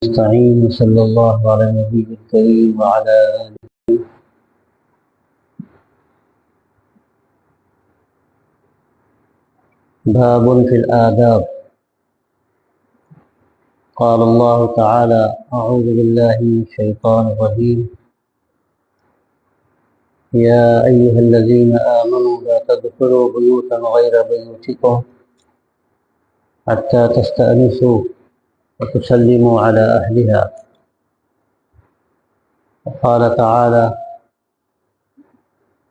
نستعين صلى الله على النبي الكريم وعلى آله. باب في الآداب. قال الله تعالى: أعوذ بالله من الشيطان الرجيم. يا أيها الذين آمنوا لا تدخلوا بيوتا غير بيوتكم حتى تستأنسوا وتسلموا على أهلها. وقال تعالى: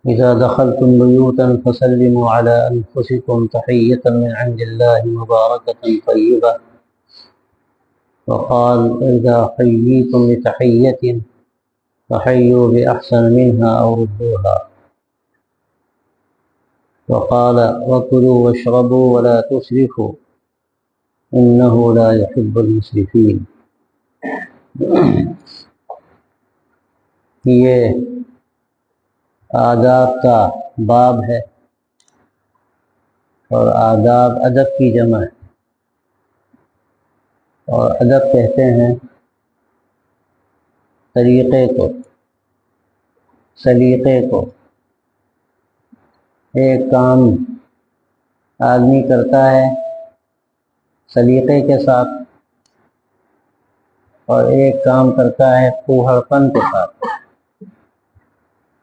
إذا دخلتم بيوتا فسلموا على أنفسكم تحية من عند الله مباركة طيبة. وقال: إذا حييتم بتحية فحيوا بأحسن منها أو ردوها. وقال: وكلوا واشربوا ولا تسرفوا إنه لا يحب المسرفين. یہ آداب کا باب ہے، اور آداب ادب کی جمع ہے، اور ادب کہتے ہیں طریقے کو، سلیقے کو۔ ایک کام آدمی کرتا ہے سلیقے کے ساتھ، اور ایک کام کرتا ہے پھوہڑ پن کے ساتھ۔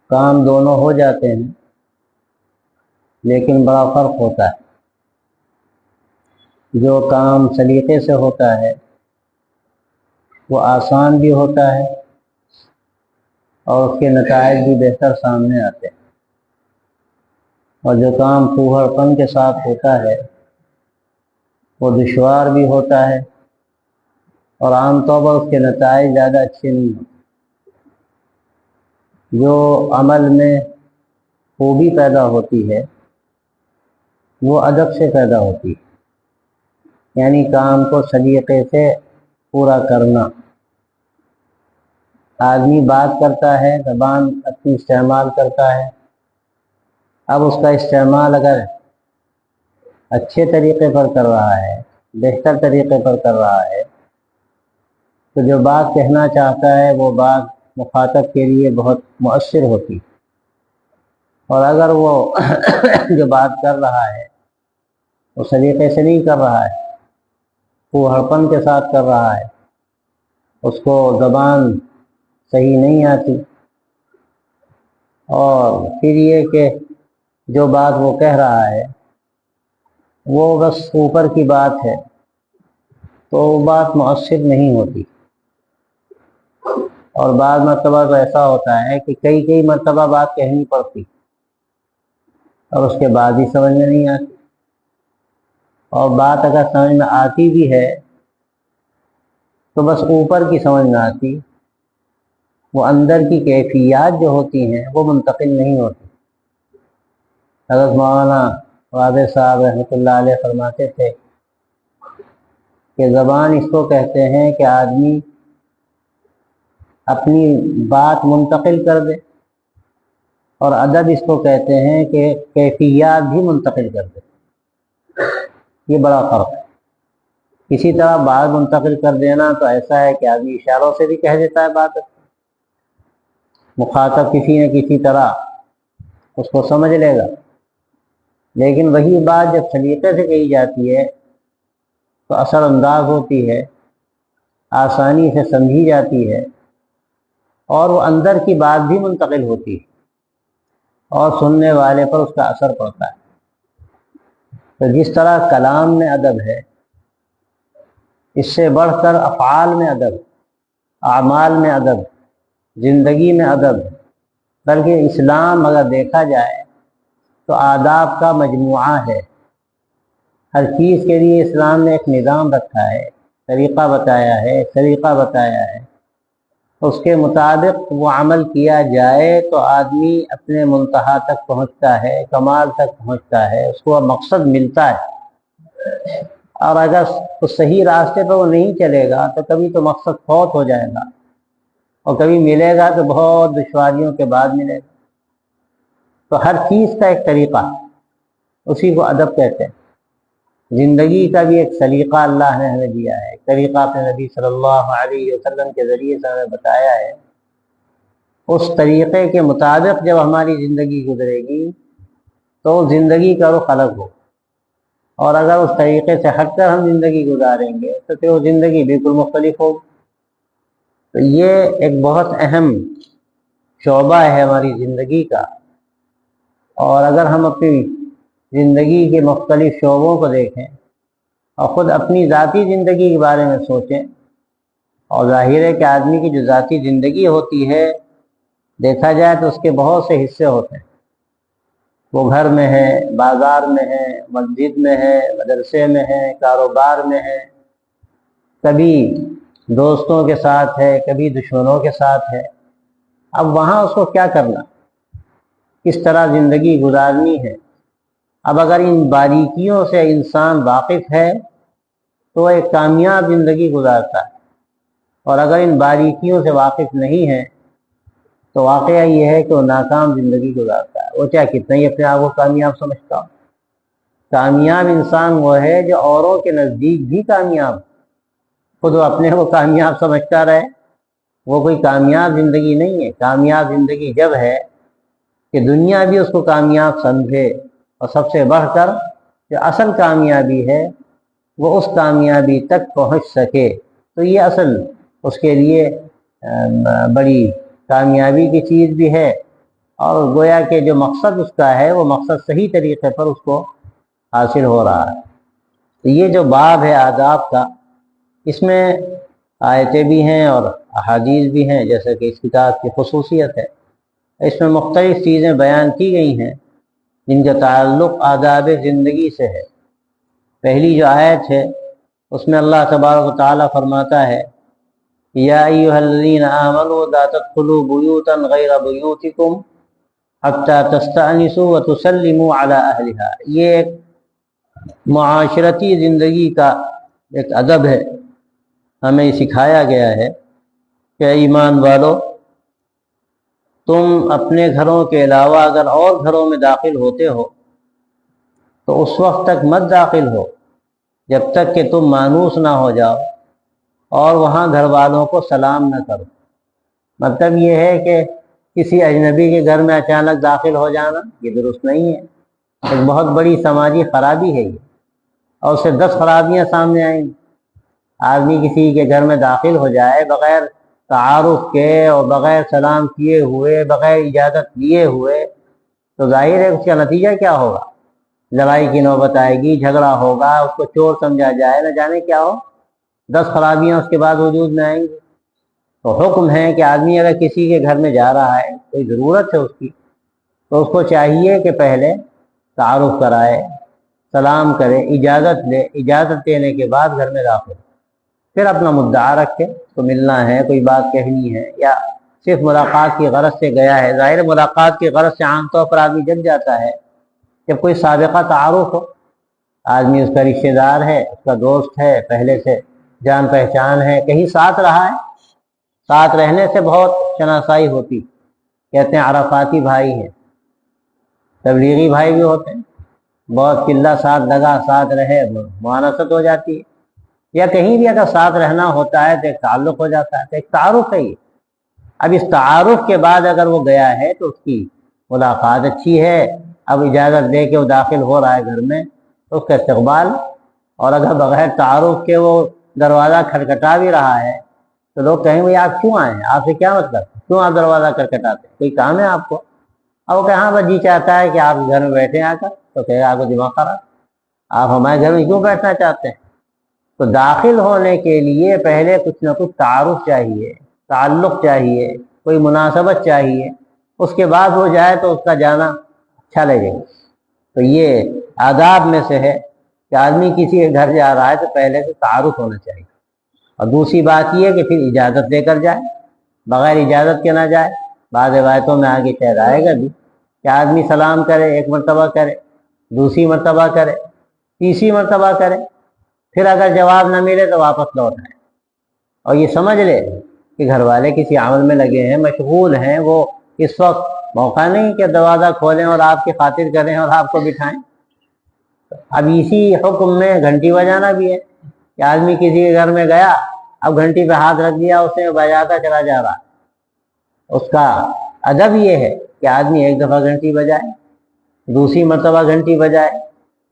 کام دونوں ہو جاتے ہیں، لیکن بڑا فرق ہوتا ہے۔ جو کام سلیقے سے ہوتا ہے وہ آسان بھی ہوتا ہے، اور اس کے نتائج بھی بہتر سامنے آتے ہیں، اور جو کام پھوہڑ پن کے ساتھ ہوتا ہے وہ دشوار بھی ہوتا ہے، اور عام طور پر اس کے نتائج زیادہ اچھے نہیں ہوتے۔ جو عمل میں خوبی پیدا ہوتی ہے وہ ادب سے پیدا ہوتی ہے، یعنی کام کو سلیقے سے پورا کرنا۔ آدمی بات کرتا ہے، زبان اپنی استعمال کرتا ہے، اب اس کا استعمال اگر اچھے طریقے پر کر رہا ہے، بہتر طریقے پر کر رہا ہے، تو جو بات کہنا چاہتا ہے وہ بات مخاطب کے لیے بہت مؤثر ہوتی۔ اور اگر وہ جو بات کر رہا ہے وہ سلیقے سے نہیں کر رہا ہے، وہ ہڑپن کے ساتھ کر رہا ہے، اس کو زبان صحیح نہیں آتی، اور پھر یہ کہ جو بات وہ کہہ رہا ہے وہ بس اوپر کی بات ہے، تو وہ بات مؤثر نہیں ہوتی۔ اور بعض مرتبہ تو ایسا ہوتا ہے کہ کئی مرتبہ بات کہنی پڑتی اور اس کے بعد ہی سمجھ میں نہیں آتی، اور بات اگر سمجھ میں آتی بھی ہے تو بس اوپر کی سمجھ میں آتی، وہ اندر کی کیفیات جو ہوتی ہیں وہ منتقل نہیں ہوتی۔ حضرت مولانا واضح صاحب رحمۃ اللہ علیہ فرماتے تھے کہ زبان اس کو کہتے ہیں کہ آدمی اپنی بات منتقل کر دے، اور ادب اس کو کہتے ہیں کہ کیفیات بھی منتقل کر دے۔ یہ بڑا فرق ہے۔ اسی طرح بات منتقل کر دینا تو ایسا ہے کہ آدمی اشاروں سے بھی کہہ دیتا ہے بات، مخاطب کسی نہ کسی طرح اس کو سمجھ لے گا، لیکن وہی بات جب سلیقے سے کہی جاتی ہے تو اثر انداز ہوتی ہے، آسانی سے سمجھی جاتی ہے، اور وہ اندر کی بات بھی منتقل ہوتی ہے، اور سننے والے پر اس کا اثر پڑتا ہے۔ تو جس طرح کلام میں ادب ہے، اس سے بڑھ کر افعال میں ادب، اعمال میں ادب، زندگی میں ادب، بلکہ اسلام اگر دیکھا جائے تو آداب کا مجموعہ ہے۔ ہر چیز کے لیے اسلام نے ایک نظام رکھا ہے، طریقہ بتایا ہے، سلیقہ بتایا ہے۔ اس کے مطابق وہ عمل کیا جائے تو آدمی اپنے منتہا تک پہنچتا ہے، کمال تک پہنچتا ہے، اس کو مقصد ملتا ہے۔ اور اگر اس صحیح راستے پہ وہ نہیں چلے گا تو کبھی تو مقصد فوت ہو جائے گا، اور کبھی ملے گا تو بہت دشواریوں کے بعد ملے گا۔ تو ہر چیز کا ایک طریقہ، اسی کو ادب کہتے ہیں۔ زندگی کا بھی ایک سلیقہ اللہ نے ہمیں دیا ہے، ایک طریقہ اپنے نبی صلی اللہ علیہ وسلم کے ذریعے سے ہمیں بتایا ہے۔ اس طریقے کے مطابق جب ہماری زندگی گزرے گی تو زندگی کا رخ الگ ہو، اور اگر اس طریقے سے ہٹ کر ہم زندگی گزاریں گے تو پھر وہ زندگی بالکل مختلف ہوگی۔ تو یہ ایک بہت اہم شعبہ ہے ہماری زندگی کا، اور اگر ہم اپنی زندگی کے مختلف شعبوں کو دیکھیں اور خود اپنی ذاتی زندگی کے بارے میں سوچیں، اور ظاہر ہے کہ آدمی کی جو ذاتی زندگی ہوتی ہے دیکھا جائے تو اس کے بہت سے حصے ہوتے ہیں، وہ گھر میں ہے، بازار میں ہے، مسجد میں ہے، مدرسے میں ہے، کاروبار میں ہے، کبھی دوستوں کے ساتھ ہے، کبھی دشمنوں کے ساتھ ہے۔ اب وہاں اس کو کیا کرنا، کس طرح زندگی گزارنی ہے۔ اب اگر ان باریکیوں سے انسان واقف ہے تو وہ ایک کامیاب زندگی گزارتا ہے، اور اگر ان باریکیوں سے واقف نہیں ہے تو واقعہ یہ ہے کہ وہ ناکام زندگی گزارتا ہے، وہ چاہے کتنا ہی اپنے آپ کو کامیاب سمجھتا ہو۔ کامیاب انسان وہ ہے جو اوروں کے نزدیک بھی کامیاب، خود وہ اپنے کو کامیاب سمجھتا رہے، وہ کوئی کامیاب زندگی نہیں ہے۔ کامیاب زندگی جب ہے کہ دنیا بھی اس کو کامیاب سمجھے، اور سب سے بڑھ کر جو اصل کامیابی ہے وہ اس کامیابی تک پہنچ سکے، تو یہ اصل اس کے لیے بڑی کامیابی کی چیز بھی ہے، اور گویا کہ جو مقصد اس کا ہے وہ مقصد صحیح طریقے پر اس کو حاصل ہو رہا ہے۔ تو یہ جو باب ہے آداب کا، اس میں آیتیں بھی ہیں اور احادیث بھی ہیں، جیسا کہ اس کتاب کی خصوصیت ہے۔ اس میں مختلف چیزیں بیان کی گئی ہیں جن کا تعلق آداب زندگی سے ہے۔ پہلی جو آیت ہے اس میں اللہ تبارک و تعالیٰ فرماتا ہے، یا ایھا الذین آمنوا لا تدخلوا بیوتا غیر بیوتکم حتی تستأنسوا وتسلموا علی اہلہا۔ یہ ایک معاشرتی زندگی کا ایک ادب ہے، ہمیں سکھایا گیا ہے کہ ایمان والو، تم اپنے گھروں کے علاوہ اگر اور گھروں میں داخل ہوتے ہو تو اس وقت تک مت داخل ہو جب تک کہ تم مانوس نہ ہو جاؤ، اور وہاں گھر والوں کو سلام نہ کرو۔ مطلب یہ ہے کہ کسی اجنبی کے گھر میں اچانک داخل ہو جانا یہ درست نہیں ہے، ایک بہت بڑی سماجی خرابی ہے یہ، اور اس سے 10 خرابیاں سامنے آئیں گی۔ آدمی کسی کے گھر میں داخل ہو جائے بغیر تعارف کے اور بغیر سلام کیے ہوئے، بغیر اجازت لیے ہوئے، تو ظاہر ہے اس کا نتیجہ کیا ہوگا، لڑائی کی نوبت آئے گی، جھگڑا ہوگا، اس کو چور سمجھا جائے، نہ جانے کیا ہو، 10 خرابیاں اس کے بعد وجود میں آئیں گی۔ تو حکم ہے کہ آدمی اگر کسی کے گھر میں جا رہا ہے، کوئی ضرورت ہے اس کی، تو اس کو چاہیے کہ پہلے تعارف کرائے، سلام کرے، اجازت لے، اجازت دینے کے بعد گھر میں داخل، پھر اپنا مدعا رکھے، تو ملنا ہے، کوئی بات کہنی ہے، یا صرف ملاقات کی غرض سے گیا ہے۔ ظاہر ملاقات کی غرض سے عام طور پر آدمی جگ جاتا ہے جب کوئی سابقہ تعارف ہو، آدمی اس کا رشتہ دار ہے، اس کا دوست ہے، پہلے سے جان پہچان ہے، کہیں ساتھ رہا ہے، ساتھ رہنے سے بہت شناسائی ہوتی، کہتے ہیں عرفاتی بھائی ہیں، تبلیغی بھائی بھی ہوتے ہیں، بہت قلہ ساتھ لگا، ساتھ رہے، معانست ہو جاتی ہے، یا کہیں بھی اگر ساتھ رہنا ہوتا ہے تو ایک تعلق ہو جاتا ہے، تو ایک تعارف ہے یہ۔ اب اس تعارف کے بعد اگر وہ گیا ہے تو اس کی ملاقات اچھی ہے، اب اجازت دے کے وہ داخل ہو رہا ہے گھر میں تو اس کا استقبال، اور اگر بغیر تعارف کے وہ دروازہ کھٹکھٹا بھی رہا ہے تو لوگ کہیں گے آپ کیوں آئے ہیں، آپ سے کیا مطلب، کیوں آپ دروازہ کھٹکھٹاتے ہیں، کوئی کام ہے آپ کو؟ اب وہ کہاں بس جی چاہتا ہے کہ آپ گھر میں بیٹھے آ کر، تو کہے آپ کو دماغ خراب، آپ ہمارے گھر میں کیوں بیٹھنا چاہتے ہیں؟ تو داخل ہونے کے لیے پہلے کچھ نہ کچھ تعارف چاہیے، تعلق چاہیے، کوئی مناسبت چاہیے، اس کے بعد ہو جائے تو اس کا جانا اچھا لگے گا۔ تو یہ آداب میں سے ہے کہ آدمی کسی کے گھر جا رہا ہے تو پہلے سے تعارف ہونا چاہیے، اور دوسری بات یہ ہے کہ پھر اجازت لے کر جائے، بغیر اجازت کے نہ جائے۔ بعض روایتوں میں آگے شاید آئے گا بھی کہ آدمی سلام کرے، 1 مرتبہ کرے، دوسری مرتبہ کرے، تیسری مرتبہ کرے، پھر اگر جواب نہ ملے تو واپس لوٹ آئے، اور یہ سمجھ لے کہ گھر والے کسی عمل میں لگے ہیں، مشغول ہیں، وہ اس وقت موقع نہیں کہ دروازہ کھولیں اور آپ کی خاطر کریں اور آپ کو بٹھائیں۔ اب اسی حکم میں گھنٹی بجانا بھی ہے کہ آدمی کسی کے گھر میں گیا، اب گھنٹی پہ ہاتھ رکھ دیا، اس نے بجاتا چلا جا رہا، اس کا ادب یہ ہے کہ آدمی ایک دفعہ گھنٹی بجائے، دوسری مرتبہ گھنٹی بجائے،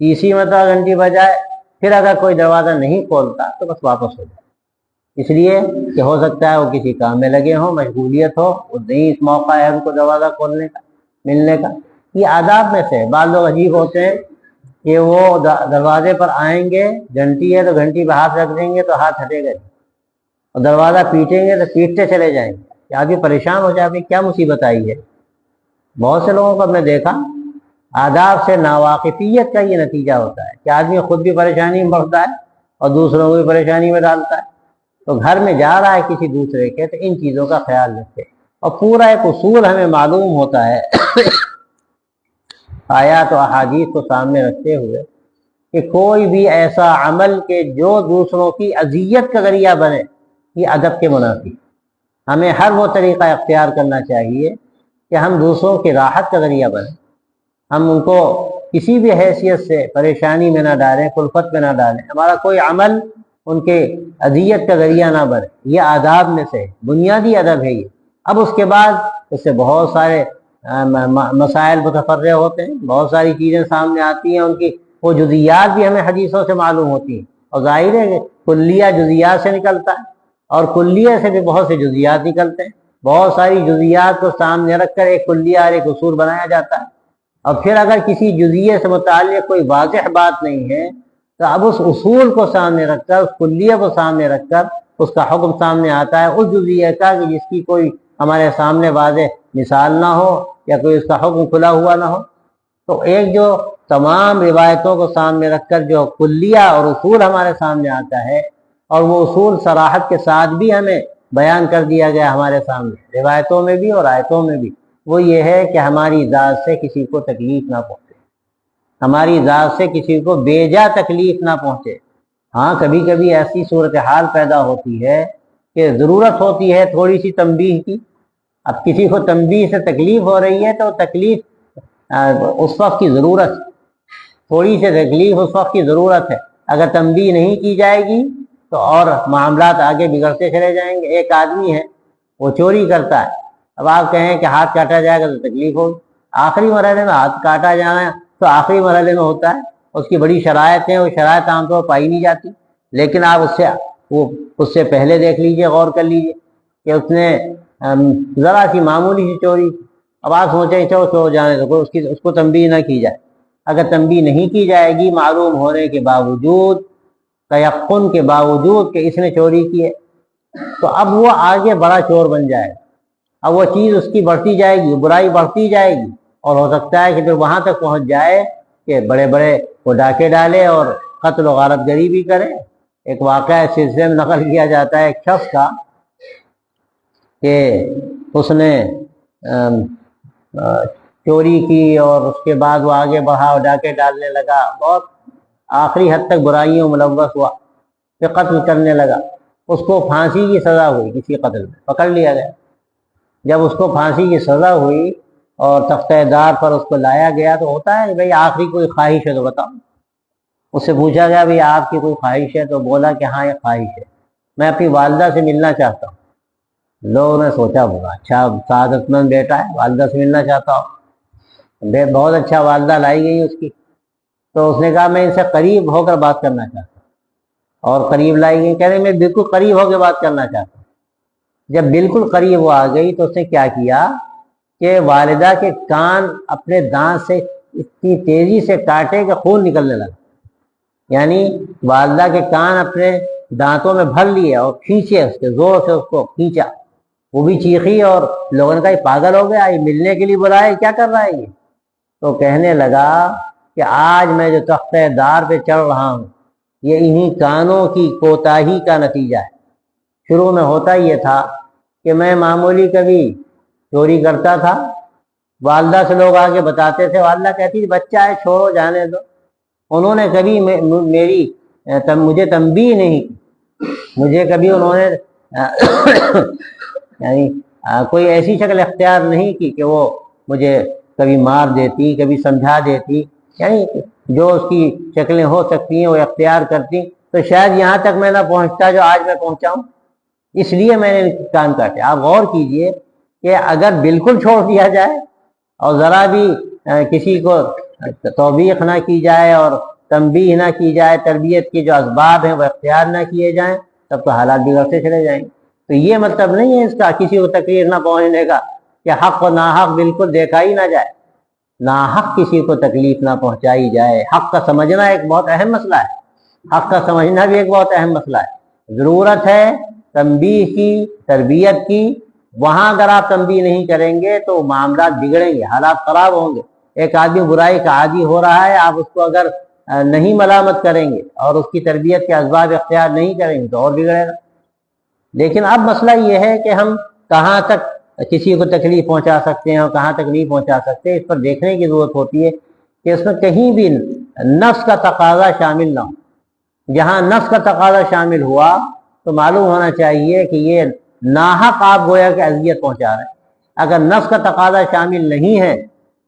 تیسری مرتبہ گھنٹی بجائے، پھر اگر کوئی دروازہ نہیں کھولتا تو بس واپس ہو جائے، اس لیے کہ ہو سکتا ہے وہ کسی کام میں لگے ہوں، مشغولیت ہو، وہ نہیں اس موقع ہے ان کو دروازہ کھولنے کا، ملنے کا۔ یہ آداب میں سے بعض لوگ عجیب ہوتے ہیں کہ وہ دروازے پر آئیں گے، گھنٹی ہے تو گھنٹی پہ ہاتھ رکھ دیں گے تو ہاتھ ہٹے گا، اور دروازہ پیٹیں گے تو پیٹتے چلے جائیں گے، کہ آدمی پریشان ہو جائے کیا مصیبت آئی ہے۔ بہت سے لوگوں کو ہم نے دیکھا آداب سے ناواقفیت کا یہ نتیجہ ہوتا ہے کہ آدمی خود بھی پریشانی میں پڑتا ہے اور دوسروں کو بھی پریشانی میں ڈالتا ہے۔ تو گھر میں جا رہا ہے کسی دوسرے کے تو ان چیزوں کا خیال رکھے، اور پورا ایک اصول ہمیں معلوم ہوتا ہے آیات و احادیث کو سامنے رکھتے ہوئے کہ کوئی بھی ایسا عمل کہ جو دوسروں کی اذیت کا ذریعہ بنے، یہ ادب کے منافی۔ ہمیں ہر وہ طریقہ اختیار کرنا چاہیے کہ ہم دوسروں کی راحت کا ذریعہ بنیں، ہم ان کو کسی بھی حیثیت سے پریشانی میں نہ ڈالیں، کلفت میں نہ ڈالیں، ہمارا کوئی عمل ان کے اذیت کا ذریعہ نہ بنے۔ یہ آداب میں سے بنیادی ادب ہے یہ۔ اب اس کے بعد اس سے بہت سارے مسائل متفرع ہوتے ہیں، بہت ساری چیزیں سامنے آتی ہیں، ان کی وہ جزیات بھی ہمیں حدیثوں سے معلوم ہوتی ہیں، اور ظاہر ہے کہ کلیہ جزیات سے نکلتا ہے، اور کلیہ سے بھی بہت سے جزیات نکلتے ہیں، بہت ساری جزیات کو سامنے رکھ کر ایک کلیہ اور ایک اصول بنایا جاتا ہے۔ اور پھر اگر کسی جزیے سے متعلق کوئی واضح بات نہیں ہے تو اب اس اصول کو سامنے رکھ کر، اس کلیہ کو سامنے رکھ کر اس کا حکم سامنے آتا ہے اس جزیے کا کہ جس کی کوئی ہمارے سامنے واضح مثال نہ ہو یا کوئی اس کا حکم کھلا ہوا نہ ہو۔ تو ایک جو تمام روایتوں کو سامنے رکھ کر جو کلیہ اور اصول ہمارے سامنے آتا ہے، اور وہ اصول صراحت کے ساتھ بھی ہمیں بیان کر دیا گیا ہمارے سامنے روایتوں میں بھی اور آیتوں میں بھی، وہ یہ ہے کہ ہماری ذات سے کسی کو تکلیف نہ پہنچے، ہماری ذات سے کسی کو بیجا تکلیف نہ پہنچے۔ ہاں کبھی کبھی ایسی صورتحال پیدا ہوتی ہے کہ ضرورت ہوتی ہے تھوڑی سی تنبیہ کی، اب کسی کو تنبیہ سے تکلیف ہو رہی ہے تو تکلیف اس وقت کی ضرورت، تھوڑی سی تکلیف اس وقت کی ضرورت ہے، اگر تنبیہ نہیں کی جائے گی تو اور معاملات آگے بگڑتے چلے جائیں گے۔ ایک آدمی ہے وہ چوری کرتا ہے، اب آپ کہیں کہ ہاتھ کاٹا جائے گا تو تکلیف ہوگی، آخری مرحلے میں ہاتھ کاٹا جانا تو آخری مرحلے میں ہوتا ہے، اس کی بڑی شرائط ہیں، وہ شرائط عام طور پر پائی نہیں جاتی، لیکن آپ اس سے پہلے دیکھ لیجئے، غور کر لیجئے کہ اس نے ذرا سی معمولی سی چوری، اب آپ سوچیں چور جانے تو اس کو تنبیہ نہ کی جائے، اگر تنبیہ نہیں کی جائے گی معلوم ہونے کے باوجود، تیقن کے باوجود کہ اس نے چوری کی ہے، تو اب وہ آگے بڑا چور بن جائے گا، اب وہ چیز اس کی بڑھتی جائے گی، برائی بڑھتی جائے گی، اور ہو سکتا ہے کہ پھر وہاں تک پہنچ جائے کہ بڑے بڑے وہ ڈاکے ڈالے اور قتل و غارت گری بھی کرے۔ ایک واقعہ سلسلے میں نقل کیا جاتا ہے ایک شخص کا کہ اس نے چوری کی اور اس کے بعد وہ آگے بڑھا اور ڈاکے ڈالنے لگا، بہت آخری حد تک برائیوں ملوث ہوا، پھر قتل کرنے لگا، اس کو پھانسی کی سزا ہوئی، کسی قتل میں پکڑ لیا گیا۔ جب اس کو پھانسی کی سزا ہوئی اور تختہ دار پر اس کو لایا گیا تو ہوتا ہے کہ بھائی آخری کوئی خواہش ہے تو بتاؤ، اس سے پوچھا گیا بھائی آپ کی کوئی خواہش ہے تو بولا کہ ہاں یہ خواہش ہے، میں اپنی والدہ سے ملنا چاہتا ہوں۔ لوگوں نے سوچا بولا اچھا سعادت مند بیٹا ہے، والدہ سے ملنا چاہتا ہوں، بہت اچھا، والدہ لائی گئی اس کی، تو اس نے کہا میں ان سے قریب ہو کر بات کرنا چاہتا ہوں، اور قریب لائی گئی، کہہ رہے میں بالکل قریب ہو کے بات کرنا چاہتا ہوں۔ جب بالکل قریب وہ آ گئی تو اس نے کیا کیا کہ والدہ کے کان اپنے دانت سے اتنی تیزی سے کاٹے کہ خون نکلنے لگا، یعنی والدہ کے کان اپنے دانتوں میں بھر لیے اور کھینچے، اس کے زور سے اس کو کھینچا، وہ بھی چیخی، اور لوگوں نے کہا یہ پاگل ہو گیا، یہ ملنے کے لیے بلایا، کیا کر رہا ہے یہ؟ تو کہنے لگا کہ آج میں جو تختہ دار پہ چڑھ رہا ہوں یہ انہی کانوں کی کوتاہی کا نتیجہ ہے۔ شروع میں ہوتا یہ تھا کہ میں معمولی کبھی چوری کرتا تھا، والدہ سے لوگ آگے بتاتے تھے، والدہ کہتی تھی بچہ ہے چھوڑو جانے دو، انہوں نے کبھی مجھے تنبیہ نہیں کی، مجھے کبھی انہوں نے یعنی کوئی ایسی شکل اختیار نہیں کی کہ وہ مجھے کبھی مار دیتی، کبھی سمجھا دیتی، یعنی جو اس کی شکلیں ہو سکتی ہیں وہ اختیار کرتی، تو شاید یہاں تک میں نہ پہنچتا جو آج میں پہنچا ہوں، اس لیے میں نے کام کاٹے۔ آپ غور کیجئے کہ اگر بالکل چھوڑ دیا جائے اور ذرا بھی کسی کو توبیخ نہ کی جائے اور تنبیہ نہ کی جائے، تربیت کے جو اسباب ہیں وہ اختیار نہ کیے جائیں، تب تو حالات بگڑتے چلے جائیں گے۔ تو یہ مطلب نہیں ہے اس کا کسی کو تکلیف نہ پہنچنے کا کہ حق و ناحق بالکل دیکھا ہی نہ جائے، ناحق کسی کو تکلیف نہ پہنچائی جائے۔ حق کا سمجھنا ایک بہت اہم مسئلہ ہے، حق کا سمجھنا بھی ایک بہت اہم مسئلہ ہے۔ ضرورت ہے تنبیہ کی، تربیت کی، وہاں اگر آپ تنبیہ نہیں کریں گے تو معاملات بگڑیں گے، حالات خراب ہوں گے۔ ایک آدمی برائی کا عادی ہو رہا ہے، آپ اس کو اگر نہیں ملامت کریں گے اور اس کی تربیت کے اسباب اختیار نہیں کریں گے تو اور بگڑے گا۔ لیکن اب مسئلہ یہ ہے کہ ہم کہاں تک کسی کو تکلیف پہنچا سکتے ہیں اور کہاں تک نہیں پہنچا سکتے، اس پر دیکھنے کی ضرورت ہوتی ہے کہ اس میں کہیں بھی نفس کا تقاضا شامل نہ ہو۔ جہاں نفس کا تقاضا شامل ہوا تو معلوم ہونا چاہیے کہ یہ ناحق آپ گویا کہ اذیت پہنچا رہے ہیں۔ اگر نفس کا تقاضا شامل نہیں ہے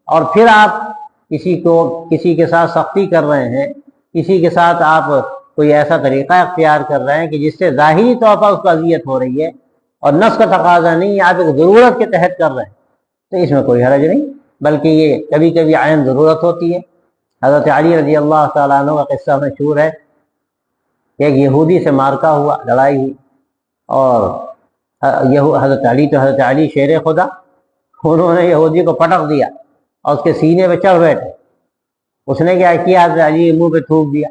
اور پھر آپ کسی کے ساتھ سختی کر رہے ہیں، کسی کے ساتھ آپ کوئی ایسا طریقہ اختیار کر رہے ہیں کہ جس سے ظاہری طور پر اس کو اذیت ہو رہی ہے اور نفس کا تقاضا نہیں ہے، آپ ایک ضرورت کے تحت کر رہے ہیں، تو اس میں کوئی حرج نہیں، بلکہ یہ کبھی کبھی عین ضرورت ہوتی ہے۔ حضرت علی رضی اللہ تعالیٰ عنہ کا قصہ مشہور ہے، ایک یہودی سے مارکا ہوا، لڑائی ہوئی، اور حضرت علی شیر خدا، انہوں نے یہودی کو پٹک دیا اور اس کے سینے پہ چڑھ بیٹھے۔ اس نے کیا کیا؟ حضرت علی منہ پہ تھوک دیا۔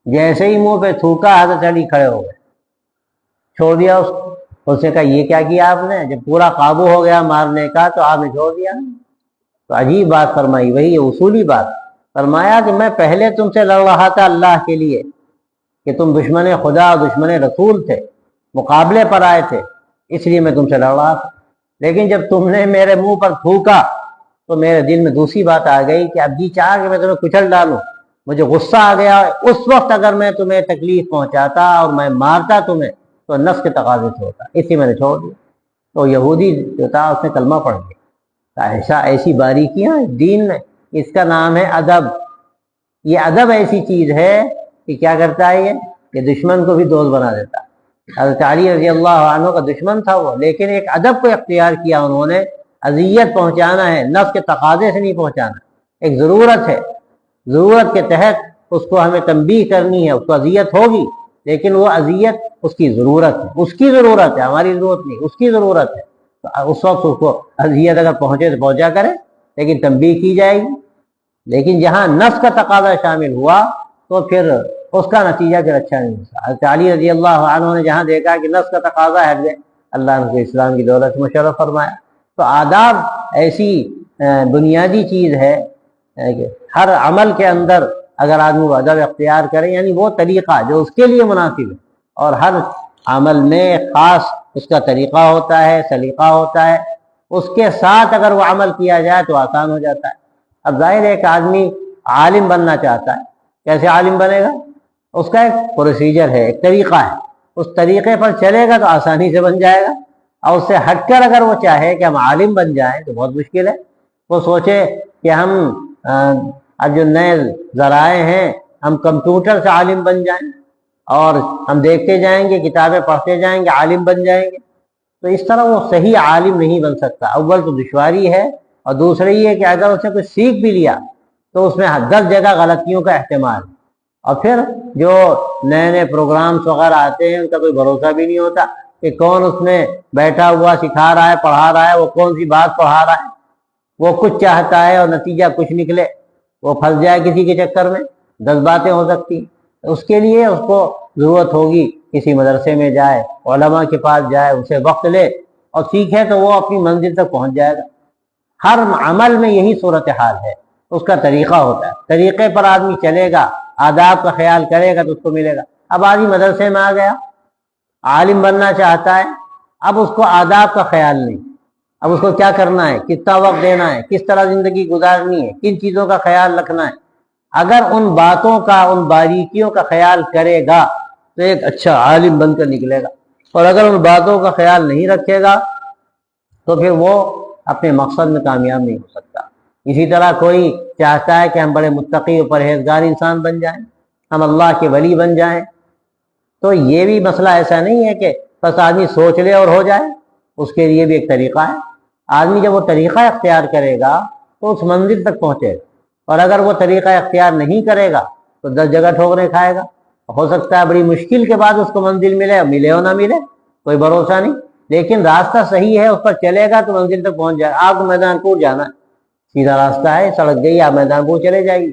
جیسے ہی منہ پہ تھوکا حضرت علی کھڑے ہو گئے، چھوڑ دیا اس کو۔ اس نے کہا یہ کیا کیا آپ نے؟ جب پورا قابو ہو گیا مارنے کا تو آپ نے چھوڑ دیا؟ تو عجیب بات فرمائی، وہی اصولی بات فرمایا کہ میں پہلے تم سے لڑ رہا تھا اللہ کے لیے کہ تم دشمن خدا اور دشمن رسول تھے، مقابلے پر آئے تھے، اس لیے میں تم سے لڑ رہا تھا، لیکن جب تم نے میرے منہ پر تھوکا تو میرے دل میں دوسری بات آ گئی کہ اب جی چاہ کہ میں تمہیں کچل ڈالوں، مجھے غصہ آ گیا۔ اس وقت اگر میں تمہیں تکلیف پہنچاتا اور میں مارتا تمہیں تو نفس کے تقاضے سے ہوتا، اس لیے میں نے چھوڑ دیا۔ تو یہودی جو تھا اس نے کلمہ پڑھ لیا۔ ایسی باریکیاں دین میں، اس کا نام ہے ادب۔ یہ ادب ایسی چیز ہے کہ کیا کرتا ہے یہ دشمن کو بھی دوست بنا دیتا ہے۔ حضرت علی رضی اللہ عنہ کا دشمن تھا وہ، لیکن ایک ادب کو اختیار کیا انہوں نے۔ اذیت پہنچانا ہے، نفس کے تقاضے سے نہیں پہنچانا، ایک ضرورت ہے، ضرورت کے تحت اس کو ہمیں تنبیہ کرنی ہے، اس کو اذیت ہوگی لیکن وہ اذیت اس کی ضرورت ہے، اس کی ضرورت ہے، ہماری ضرورت نہیں، اس کی ضرورت ہے۔ تو اس وقت اس کو اذیت اگر پہنچے تو پہنچا کرے، لیکن تنبیہ کی جائے گی۔ لیکن جہاں نفس کا تقاضا شامل ہوا تو پھر اس کا نتیجہ پھر اچھا نہیں ہوتا۔ حضرت علی رضی اللہ عنہ نے جہاں دیکھا کہ نفس کا تقاضا ہٹ گئے، اللہ نے کو اسلام کی دولت سے مشرف فرمایا۔ تو آداب ایسی بنیادی چیز ہے کہ ہر عمل کے اندر اگر آدمی وہ ادب اختیار کرے، یعنی وہ طریقہ جو اس کے لیے مناسب ہے، اور ہر عمل میں خاص اس کا طریقہ ہوتا ہے، سلیقہ ہوتا ہے، اس کے ساتھ اگر وہ عمل کیا جائے تو آسان ہو جاتا ہے۔ اب ظاہر ہے کہ آدمی عالم بننا چاہتا ہے، کیسے عالم بنے گا؟ اس کا ایک پروسیجر ہے، ایک طریقہ ہے، اس طریقے پر چلے گا تو آسانی سے بن جائے گا۔ اور اس سے ہٹ کر اگر وہ چاہے کہ ہم عالم بن جائیں تو بہت مشکل ہے۔ وہ سوچے کہ ہم اب جو نئے ذرائع ہیں ہم کمپیوٹر سے عالم بن جائیں اور ہم دیکھتے جائیں گے، کتابیں پڑھتے جائیں گے، عالم بن جائیں گے، تو اس طرح وہ صحیح عالم نہیں بن سکتا۔ اول تو دشواری ہے، اور دوسرا یہ ہے کہ اگر اس نے کچھ سیکھ بھی لیا تو اس میں 10 جگہ غلطیوں کا احتمال، اور پھر جو نئے نئے پروگرامز وغیرہ آتے ہیں ان کا کوئی بھروسہ بھی نہیں ہوتا کہ کون اس میں بیٹھا ہوا سکھا رہا ہے، پڑھا رہا ہے، وہ کون سی بات پڑھا رہا ہے، وہ کچھ چاہتا ہے اور نتیجہ کچھ نکلے، وہ پھنس جائے کسی کے چکر میں، 10 باتیں ہو سکتی۔ اس کے لیے اس کو ضرورت ہوگی کسی مدرسے میں جائے، علماء کے پاس جائے، اسے وقت لے اور سیکھے تو وہ اپنی منزل تک پہنچ جائے گا۔ ہر عمل میں یہی صورتحال ہے، اس کا طریقہ ہوتا ہے، طریقے پر آدمی چلے گا، آداب کا خیال کرے گا تو اس کو ملے گا۔ اب آدمی مدرسے میں آ گیا، عالم بننا چاہتا ہے، اب اس کو آداب کا خیال نہیں، اب اس کو کیا کرنا ہے، کتنا وقت دینا ہے، کس طرح زندگی گزارنی ہے، کن چیزوں کا خیال رکھنا ہے۔ اگر ان باتوں کا، ان باریکیوں کا خیال کرے گا تو ایک اچھا عالم بن کر نکلے گا، اور اگر ان باتوں کا خیال نہیں رکھے گا تو پھر وہ اپنے مقصد میں کامیاب نہیں ہو سکتا۔ اسی طرح کوئی چاہتا ہے کہ ہم بڑے متقی و پرہیزگار انسان بن جائیں، ہم اللہ کے ولی بن جائیں، تو یہ بھی مسئلہ ایسا نہیں ہے کہ بس آدمی سوچ لے اور ہو جائے، اس کے لیے بھی ایک طریقہ ہے۔ آدمی جب وہ طریقہ اختیار کرے گا تو اس منزل تک پہنچے گا، اور اگر وہ طریقہ اختیار نہیں کرے گا تو 10 جگہ ٹھوکریں کھائے گا۔ ہو سکتا ہے بڑی مشکل کے بعد اس کو منزل ملے، ملے اور نہ ملے، کوئی بھروسہ نہیں، لیکن راستہ صحیح ہے، اس پر چلے گا تو منزل تک پہنچ جائے گا۔ آپ کو میدان پور جانا ہے، سیدھا راستہ ہے، سڑک گئی، آپ میدان پور چلے جائے گی۔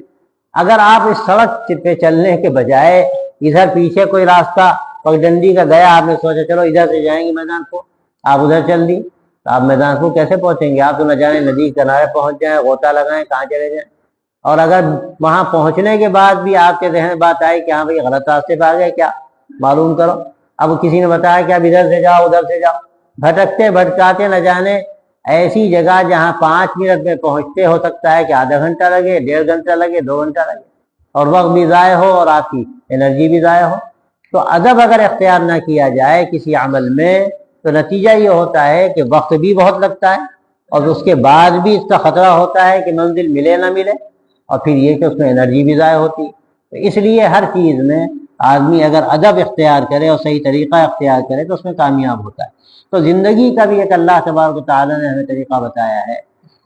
اگر آپ اس سڑک پہ چلنے کے بجائے ادھر پیچھے کوئی راستہ پگڈنڈی کا گیا، آپ نے سوچا چلو ادھر سے جائیں گے میدان پور، آپ ادھر چل دی تو آپ میدان پور کیسے پہنچیں گے؟ آپ تو نہ جانے ندی کے کنارے پہنچ جائیں، غوطہ لگائیں، کہاں چلے جائیں۔ اور اگر وہاں پہنچنے کے بعد بھی آپ کے ذہن میں بات آئی کہ ہاں بھائی غلط راستے پہ آ گئے، کیا معلوم کرو۔ اب کسی نے بتایا کہ اب ادھر سے جاؤ ادھر سے جاؤ، بھٹکتے بھٹکاتے نہ جانے ایسی جگہ جہاں 5 منٹ میں پہنچتے، ہو سکتا ہے کہ آدھا گھنٹہ لگے، 1.5 گھنٹہ لگے، 2 گھنٹہ لگے، اور وقت بھی ضائع ہو اور آپ کی انرجی بھی ضائع ہو۔ تو ادب اگر اختیار نہ کیا جائے کسی عمل میں تو نتیجہ یہ ہوتا ہے کہ وقت بھی بہت لگتا ہے، اور اس کے بعد بھی اس کا خطرہ ہوتا ہے کہ منزل ملے نہ ملے، اور پھر یہ کہ اس میں انرجی بھی ضائع ہوتی ہے۔ تو اس لیے ہر چیز میں آدمی اگر ادب اختیار کرے اور صحیح طریقہ اختیار کرے تو اس میں کامیاب ہوتا ہے۔ تو زندگی کا بھی ایک اللہ تبارک و تعالیٰ نے ہمیں طریقہ بتایا ہے،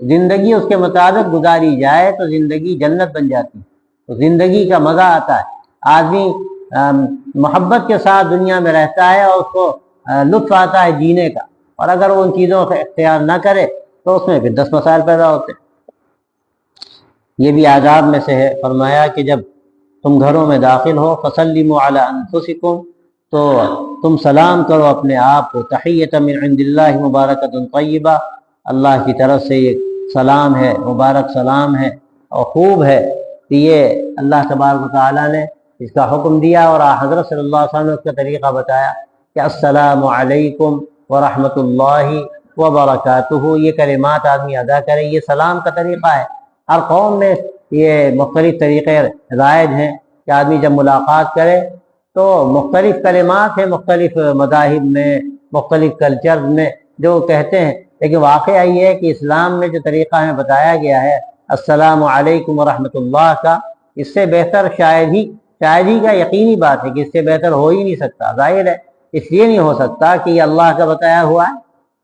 زندگی اس کے مطابق گزاری جائے تو زندگی جنت بن جاتی ہے، تو زندگی کا مزہ آتا ہے، آدمی محبت کے ساتھ دنیا میں رہتا ہے اور اس کو لطف آتا ہے جینے کا، اور اگر وہ ان چیزوں کا اختیار نہ کرے تو اس میں پھر 10 مسائل پیدا ہوتے ہیں۔ یہ بھی آداب میں سے ہے، فرمایا کہ جب تم گھروں میں داخل ہو فسلموا علی انفسکم، تو تم سلام کرو اپنے آپ کو، تحیۃ من عند اللہ مبارکۃ طیبہ، اللہ کی طرف سے یہ سلام ہے، مبارک سلام ہے اور خوب ہے۔ کہ یہ اللہ تبارک و تعالیٰ نے اس کا حکم دیا، اور حضرت صلی اللہ علیہ وسلم نے اس کا طریقہ بتایا کہ السلام علیکم ورحمۃ اللہ وبرکاتہ، یہ کلمات آدمی ادا کرے، یہ سلام کا طریقہ ہے۔ ہر قوم میں یہ مختلف طریقے رائج ہیں کہ آدمی جب ملاقات کرے تو مختلف کلمات ہیں، مختلف مذاہب میں، مختلف کلچر میں جو کہتے ہیں، لیکن واقعہ یہ ہے کہ اسلام میں جو طریقہ ہمیں بتایا گیا ہے السلام علیکم ورحمۃ اللہ کا، اس سے بہتر شاید ہی کا یقینی بات ہے کہ اس سے بہتر ہو ہی نہیں سکتا۔ ظاہر ہے اس لیے نہیں ہو سکتا کہ یہ اللہ کا بتایا ہوا ہے،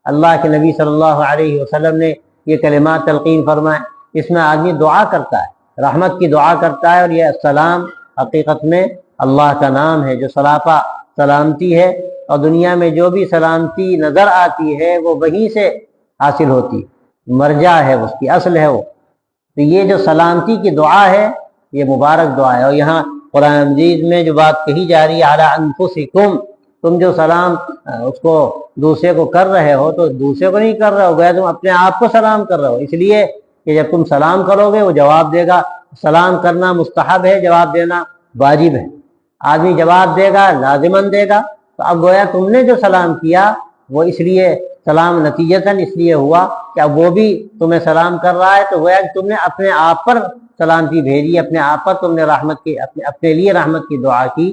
اللہ کے نبی صلی اللہ علیہ وسلم نے یہ کلمات تلقین فرمائے، اس میں آدمی دعا کرتا ہے، رحمت کی دعا کرتا ہے، اور یہ السلام حقیقت میں اللہ کا نام ہے جو سراپا سلامتی ہے، اور دنیا میں جو بھی سلامتی نظر آتی ہے وہ وہیں سے حاصل ہوتی، مرجع ہے اس کی، اصل ہے وہ۔ تو یہ جو سلامتی کی دعا ہے یہ مبارک دعا ہے، اور یہاں قرآن مجید میں جو بات کہی جا رہی ہے علی انفسکم، تم جو سلام اس کو دوسرے کو کر رہے ہو تو دوسرے کو نہیں کر رہے ہو، گویا تم اپنے آپ کو سلام کر رہے ہو، اس لیے کہ جب تم سلام کرو گے وہ جواب دے گا۔ سلام کرنا مستحب ہے، جواب دینا واجب ہے، آدمی جواب دے گا لازماً دے گا۔ تو اب گویا تم نے جو سلام کیا وہ اس لیے سلام نتیجتاً اس لیے ہوا کہ اب وہ بھی تمہیں سلام کر رہا ہے، تو گویا کہ تم نے اپنے آپ پر سلامتی بھیجی، اپنے آپ پر تم نے رحمت کی، اپنے لیے رحمت کی دعا کی۔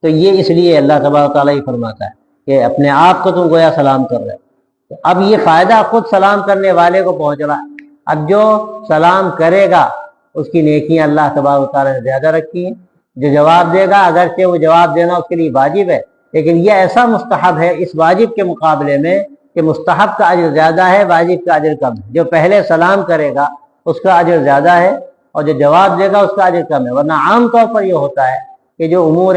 تو یہ اس لیے اللہ تبارک و تعالیٰ ہی فرماتا ہے کہ اپنے آپ کو تم گویا سلام کر رہے ہو۔ اب یہ فائدہ خود سلام کرنے والے کو پہنچ رہا ہے۔ اب جو سلام کرے گا اس کی نیکیاں اللہ تبارک و تعالیٰ نے زیادہ رکھی ہیں، جو جواب دے گا اگرچہ وہ جواب دینا اس کے لیے واجب ہے، لیکن یہ ایسا مستحب ہے اس واجب کے مقابلے میں کہ مستحب کا اجر زیادہ ہے، واجب کا اجر کم ہے۔ جو پہلے سلام کرے گا اس کا اجر زیادہ ہے، اور جو جواب دے گا اس کا اجر کم ہے۔ ورنہ عام طور پر یہ ہوتا ہے کہ جو امور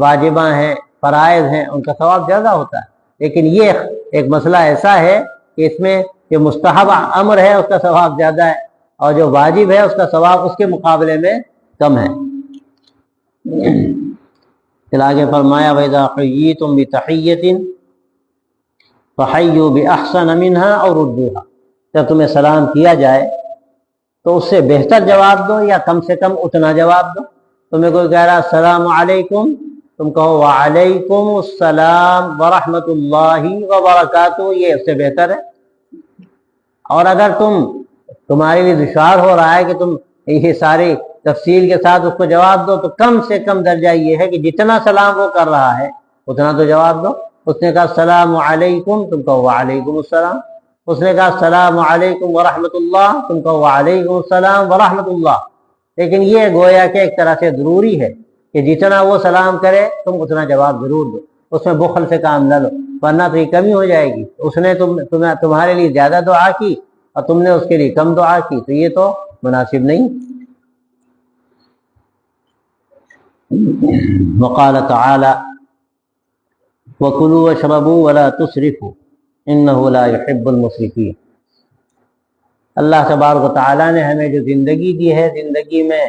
واجبہ ہیں، فرائض ہیں، ان کا ثواب زیادہ ہوتا ہے، لیکن یہ ایک مسئلہ ایسا ہے کہ اس میں جو مستحب امر ہے اس کا ثواب زیادہ ہے، اور جو واجب ہے اس کا ثواب اس کے مقابلے میں کم ہے۔ پھر آگے فرمایا وَإِذَا حُيِّيتُم بِتَحِيَّةٍ فَحَيُّوا بِأَحْسَنَ مِنْهَا أَوْ رُدُّوهَا، جب تمہیں سلام کیا جائے تو اس سے بہتر جواب دو یا کم سے کم اتنا جواب دو۔ تمہیں کوئی کہہ رہا السلام علیکم، تم کہو وعلیکم السلام ورحمۃ اللہ وبرکاتہ، یہ اس سے بہتر ہے۔ اور اگر تمہارے لیے دشوار ہو رہا ہے کہ تم یہ ساری تفصیل کے ساتھ اس کو جواب دو، تو کم سے کم درجہ یہ ہے کہ جتنا سلام وہ کر رہا ہے اتنا تو جواب دو۔ اس نے کہا السلام علیکم، تم کہو وعلیکم السلام، اس نے کہا السلام علیکم ورحمۃ اللہ، تم کہو وعلیکم السلام ورحمۃ اللہ، لیکن یہ گویا کہ ایک طرح سے ضروری ہے کہ جتنا وہ سلام کرے تم اتنا جواب ضرور دو، اس میں بخل سے کام نہ لو، ورنہ تو یہ کمی ہو جائے گی۔ اس نے تمہارے لیے زیادہ دعا کی اور تم نے اس کے لیے کم دعا کی، تو یہ تو مناسب نہیں۔ وقال تعالی وَكُلُوا وَاشْرَبُوا وَلَا تُسْرِفُوا إِنَّهُ لَا يُحِبُّ الْمُسْرِفِينَ۔ اللہ تبارک و تعالیٰ نے ہمیں جو زندگی دی ہے، زندگی میں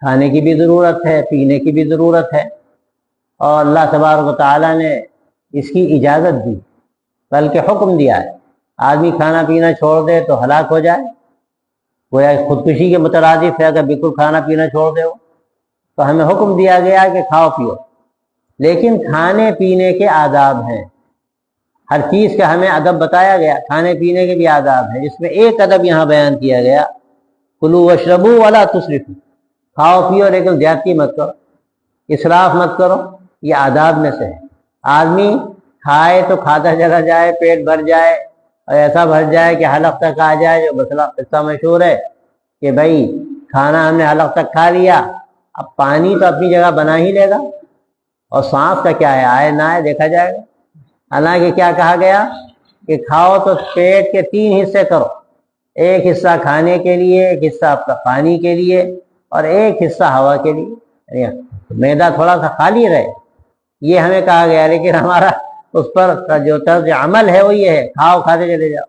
کھانے کی بھی ضرورت ہے، پینے کی بھی ضرورت ہے، اور اللہ تبارک و تعالیٰ نے اس کی اجازت دی، بلکہ حکم دیا ہے۔ آدمی کھانا پینا چھوڑ دے تو ہلاک ہو جائے، گویا خودکشی کے مترادف ہے اگر بالکل کھانا پینا چھوڑ دے ہو، تو ہمیں حکم دیا گیا کہ کھاؤ پیو، لیکن کھانے پینے کے آداب ہیں، ہر چیز کا ہمیں ادب بتایا گیا، کھانے پینے کے بھی آداب ہیں، جس میں ایک ادب یہاں بیان کیا گیا، کلوا واشربوا ولا تسرفوا، کھاؤ پیو لیکن زیادتی مت کرو، اسراف مت کرو، یہ آداب میں سے ہے۔ آدمی کھائے تو کھاتا چلا جائے، پیٹ بھر جائے اور ایسا بھر جائے کہ حلق تک آ جائے، جو مسئلہ قصہ مشہور ہے کہ بھائی کھانا ہم نے حلق تک کھا لیا، اب پانی تو اپنی جگہ بنا ہی لے گا، اور سانس کا کیا ہے، آئے نہ آئے دیکھا جائے گا۔ حالانکہ کیا کہا گیا کہ کھاؤ تو پیٹ کے 3 حصے کرو، ایک حصہ کھانے کے لیے، ایک حصہ پانی کے لیے، اور ایک حصہ ہوا کے لیے، معدہ تھوڑا سا خالی رہے، یہ ہمیں کہا گیا۔ لیکن ہمارا اس پر جو طرز عمل ہے وہ یہ ہے، کھاؤ کھاتے چلے جاؤ،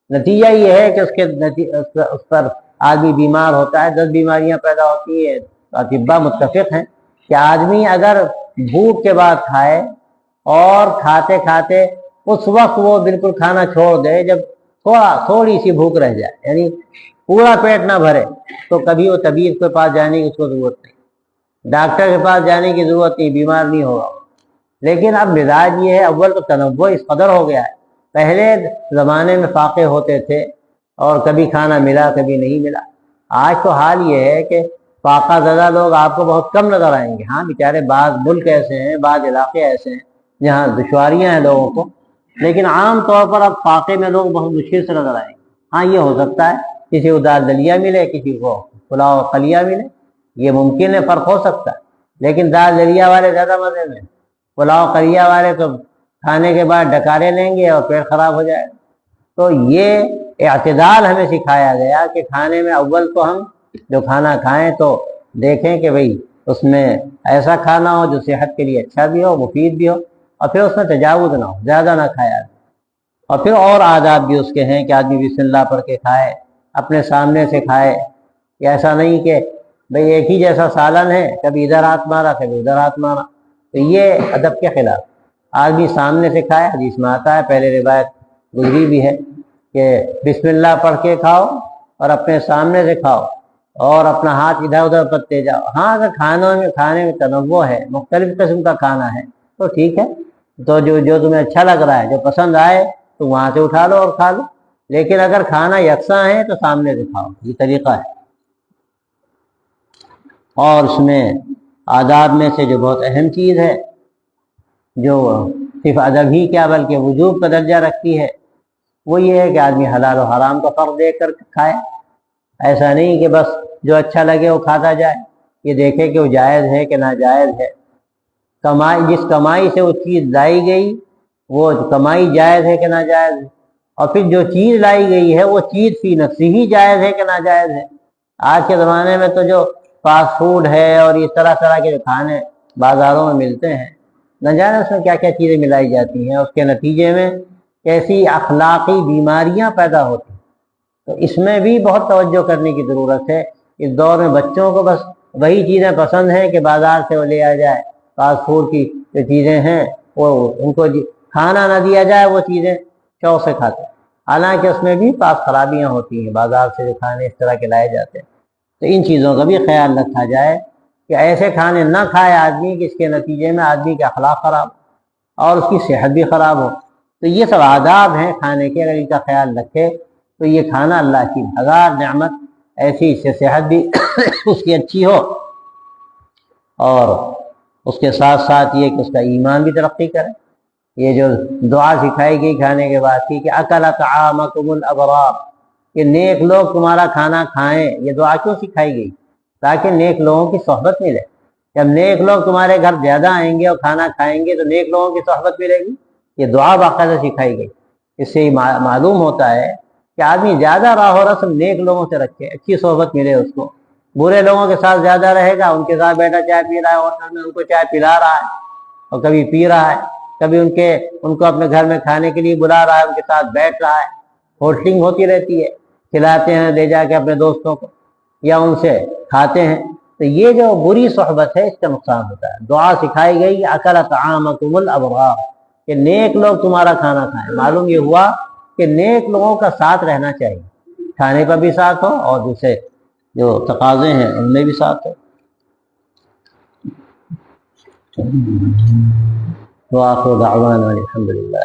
نتیجہ یہ ہے کہ اس پر آدمی بیمار ہوتا ہے، 10 بیماریاں پیدا ہوتی ہیں۔ اطباء متفق ہیں کہ آدمی اگر بھوک کے بعد کھائے اور کھاتے کھاتے اس وقت وہ بالکل کھانا چھوڑ دے جب تھوڑی سی بھوک رہ جائے، یعنی پورا پیٹ نہ بھرے، تو کبھی وہ طبیب کے پاس جانے کی اس کو ضرورت نہیں، ڈاکٹر کے پاس جانے کی ضرورت نہیں، بیمار نہیں ہوگا۔ لیکن اب مزاج یہ ہے، اول تو تنوع اس قدر ہو گیا ہے، پہلے زمانے میں فاقے ہوتے تھے اور کبھی کھانا ملا کبھی نہیں ملا، آج تو حال یہ ہے کہ فاقہ زدہ لوگ آپ کو بہت کم نظر آئیں گے۔ ہاں بیچارے بعض ملک ایسے ہیں، بعض علاقے ایسے ہیں جہاں دشواریاں ہیں لوگوں کو، لیکن عام طور پر اب فاقے میں لوگ بہت مشکل سے نظر آئیں گے۔ ہاں یہ ہو سکتا ہے کسی کو دال دلیا ملے، کسی کو پلاؤ خلیا ملے، یہ ممکن ہے، فرق ہو سکتا ہے، لیکن دال دلیا والے زیادہ مزے میں، پلاؤ خلیا والے تو کھانے کے بعد ڈکارے لیں گے اور پیٹ خراب ہو جائے گا۔ تو یہ اعتدال ہمیں سکھایا گیا کہ کھانے میں اول تو ہم جو کھانا کھائیں تو دیکھیں کہ بھئی اس میں ایسا کھانا ہو جو صحت کے لیے اچھا بھی ہو، مفید بھی ہو، اور پھر اس میں تجاوز نہ ہو، زیادہ نہ کھایا جائے۔ اور پھر اور آداب بھی اس کے ہیں کہ آدمی بسم اللہ پڑھ کے کھائے، اپنے سامنے سے کھائے، کہ ایسا نہیں کہ بھئی ایک ہی جیسا سالن ہے، کبھی ادھر ہاتھ مارا کبھی ادھر ہاتھ مارا، تو یہ ادب کے خلاف۔ آدمی سامنے سے کھائے، حدیث میں آتا ہے، پہلے روایت گزری بھی ہے کہ بسم اللہ پڑھ کے کھاؤ اور اپنے سامنے سے کھاؤ اور اپنا ہاتھ ادھر ادھر پتے جاؤ۔ ہاں اگر کھانے میں تنوع ہے، مختلف قسم کا کھانا ہے تو ٹھیک ہے، تو جو تمہیں اچھا لگ رہا ہے، جو پسند آئے تو وہاں سے اٹھا لو اور کھا لو، لیکن اگر کھانا یکساں ہے تو سامنے سے کھاؤ، یہ طریقہ ہے۔ اور اس میں آداب میں سے جو بہت اہم چیز ہے، جو صرف ادب ہی کیا بلکہ وجوب کا درجہ رکھتی ہے، وہ یہ ہے کہ آدمی حلال و حرام کا فرق دیکھ کر کھائے۔ ایسا نہیں کہ بس جو اچھا لگے وہ کھاتا جائے، یہ دیکھے کہ وہ جائز ہے کہ ناجائز ہے۔ جس کمائی سے وہ چیز لائی گئی وہ کمائی جائز ہے کہ ناجائز ہے، اور پھر جو چیز لائی گئی ہے وہ چیز فی نفسی ہی جائز ہے کہ ناجائز ہے۔ آج کے زمانے میں تو جو فاسٹ فوڈ ہے اور اس طرح کے جو کھانے بازاروں میں ملتے ہیں، نہ جانے اس میں کیا کیا چیزیں ملائی جاتی ہیں، اس کے نتیجے میں کیسی اخلاقی بیماریاں پیدا ہوتی ہیں۔ تو اس میں بھی بہت توجہ کرنے کی ضرورت ہے۔ اس دور میں بچوں کو بس وہی چیزیں پسند ہیں کہ بازار سے وہ لے آ جائے، فاسٹ فوڈ کی جو چیزیں ہیں وہ ان کو کھانا نہ دیا جائے، وہ چیزیں شوق سے کھاتے ہیں، حالانکہ اس میں بھی پاس خرابیاں ہوتی ہیں، بازار سے جو کھانے اس طرح کے لائے جاتے ہیں۔ تو ان چیزوں کا بھی خیال رکھا جائے کہ ایسے کھانے نہ کھائے آدمی کہ اس کے نتیجے میں آدمی کے اخلاق خراب اور اس کی صحت بھی خراب ہو۔ تو یہ سب آداب ہیں کھانے کے، اگر ان کا خیال رکھے تو یہ کھانا اللہ کی ہزار نعمت، ایسی اس سے صحت بھی اس کی اچھی ہو، اور اس کے ساتھ ساتھ یہ کہ اس کا ایمان بھی ترقی کرے۔ یہ جو دعا سکھائی گئی کھانے کے بعد کی کہ اکل طعامکم الابرار، کہ نیک لوگ تمہارا کھانا کھائیں، یہ دعا کیوں سکھائی گئی؟ تاکہ نیک لوگوں کی صحبت ملے۔ جب نیک لوگ تمہارے گھر زیادہ آئیں گے اور کھانا کھائیں گے تو نیک لوگوں کی صحبت ملے گی۔ یہ دعا باقاعدہ سکھائی گئی۔ اس سے معلوم ہوتا ہے کہ آدمی زیادہ راہ و رسم نیک لوگوں سے رکھے، اچھی صحبت ملے اس کو۔ برے لوگوں کے ساتھ زیادہ رہے گا، ان کے ساتھ بیٹھا چائے پی رہا ہے ہوٹل میں، ان کو چائے پلا رہا ہے اور کبھی پی رہا ہے، کبھی ان کو اپنے گھر میں کھانے کے لیے بلا رہا ہے، ان کے ساتھ بیٹھ رہا ہے، ہوٹلنگ ہوتی رہتی ہے، کھلاتے ہیں لے جا کے اپنے دوستوں کو یا ان سے کھاتے ہیں، تو یہ جو بری صحبت ہے اس کا نقصان ہوتا ہے۔ دعا سکھائی گئی اکل طعامکم الابرار، کہ نیک لوگ تمہارا کھانا کھائیں۔ معلوم یہ ہوا کہ نیک لوگوں کا ساتھ رہنا چاہیے، کھانے پر بھی ساتھ ہو اور دوسرے جو تقاضے ہیں ان میں بھی ساتھ ہو۔ وآخر دعوانا الحمد للہ۔